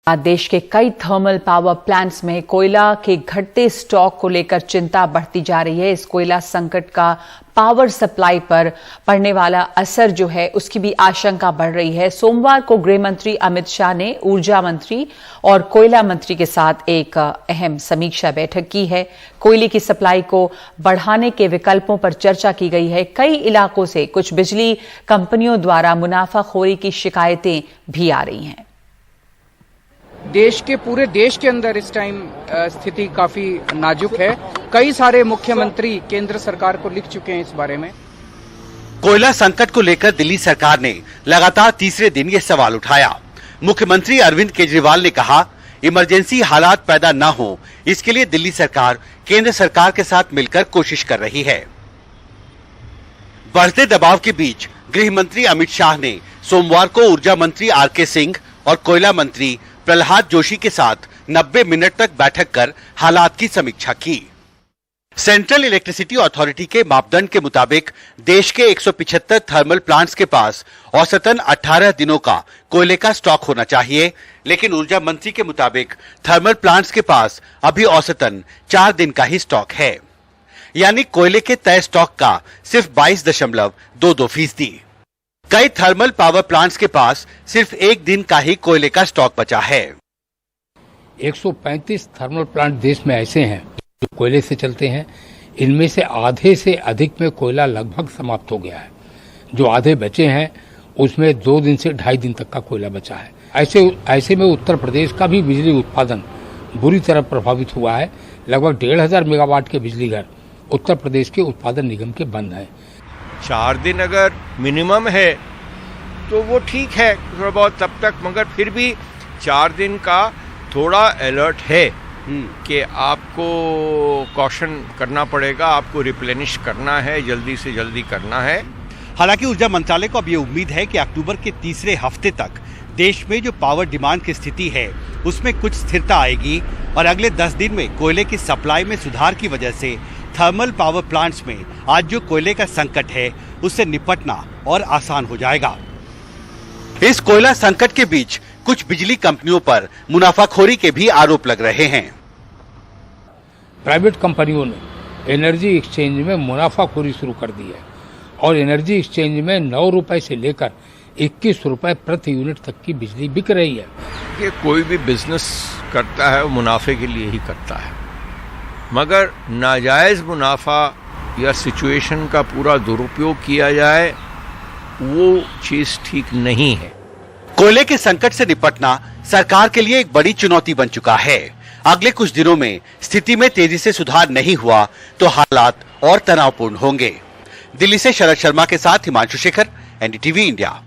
देश के कई थर्मल पावर प्लांट्स में कोयला के घटते स्टॉक को लेकर चिंता बढ़ती जा रही है। इस कोयला संकट का पावर सप्लाई पर पड़ने वाला असर जो है उसकी भी आशंका बढ़ रही है। सोमवार को गृह मंत्री अमित शाह ने ऊर्जा मंत्री और कोयला मंत्री के साथ एक अहम समीक्षा बैठक की है। कोयले की सप्लाई को बढ़ाने के विकल्पों पर चर्चा की गई है। कई इलाकों से कुछ बिजली कंपनियों द्वारा मुनाफाखोरी की शिकायतें भी आ रही हैं। पूरे देश के अंदर इस टाइम स्थिति काफी नाजुक है। कई सारे मुख्यमंत्री केंद्र सरकार को लिख चुके हैं इस बारे में। कोयला संकट को लेकर दिल्ली सरकार ने लगातार तीसरे दिन ये सवाल उठाया। मुख्यमंत्री अरविंद केजरीवाल ने कहा, इमरजेंसी हालात पैदा न हो, इसके लिए दिल्ली सरकार केंद्र सरकार के साथ मिलकर कोशिश कर रही है। बढ़ते दबाव के बीच गृह मंत्री अमित शाह ने सोमवार को ऊर्जा मंत्री आर.के. सिंह और कोयला मंत्री प्रहलाद जोशी के साथ 90 मिनट तक बैठक कर हालात की समीक्षा की। सेंट्रल इलेक्ट्रिसिटी अथॉरिटी के मापदंड के मुताबिक देश के 175 थर्मल प्लांट्स के पास औसतन 18 दिनों का कोयले का स्टॉक होना चाहिए, लेकिन ऊर्जा मंत्री के मुताबिक थर्मल प्लांट्स के पास अभी औसतन 4 दिन का ही स्टॉक है, यानी कोयले के तय स्टॉक का सिर्फ 22.22%। कई थर्मल पावर प्लांट्स के पास सिर्फ 1 दिन का ही कोयले का स्टॉक बचा है। 135 थर्मल प्लांट देश में ऐसे हैं जो कोयले से चलते हैं। इनमें से आधे से अधिक में कोयला लगभग समाप्त हो गया है। जो आधे बचे हैं उसमें 2 दिन से 2.5 दिन तक का कोयला बचा है। ऐसे में उत्तर प्रदेश का भी बिजली उत्पादन बुरी तरह प्रभावित हुआ है। लगभग 1,500 मेगावाट के बिजली घर उत्तर प्रदेश के उत्पादन निगम के बंद हैं। 4 दिन अगर मिनिमम है तो वो ठीक है थोड़ा बहुत तब तक, मगर फिर भी 4 दिन का थोड़ा अलर्ट है कि आपको कॉशन करना पड़ेगा, आपको रिप्लेनिश करना है, जल्दी से जल्दी करना है। हालांकि ऊर्जा मंत्रालय को अब ये उम्मीद है कि अक्टूबर के तीसरे हफ्ते तक देश में जो पावर डिमांड की स्थिति है उसमें कुछ स्थिरता आएगी और अगले 10 दिन में कोयले की सप्लाई में सुधार की वजह से थर्मल पावर प्लांट्स में आज जो कोयले का संकट है उससे निपटना और आसान हो जाएगा। इस कोयला संकट के बीच कुछ बिजली कंपनियों पर मुनाफाखोरी के भी आरोप लग रहे हैं। प्राइवेट कंपनियों ने एनर्जी एक्सचेंज में मुनाफाखोरी शुरू कर दी है और एनर्जी एक्सचेंज में 9 रुपए से लेकर 21 रुपए प्रति यूनिट तक की बिजली बिक रही है। कि कोई भी बिजनेस करता है वो मुनाफे के लिए ही करता है, मगर नाजायज मुनाफा या सिचुएशन का पूरा दुरुपयोग किया जाए वो चीज ठीक नहीं है। कोयले के संकट से निपटना सरकार के लिए एक बड़ी चुनौती बन चुका है। अगले कुछ दिनों में स्थिति में तेजी से सुधार नहीं हुआ तो हालात और तनावपूर्ण होंगे। दिल्ली से शरद शर्मा के साथ हिमांशु शेखर, एनडीटीवी इंडिया।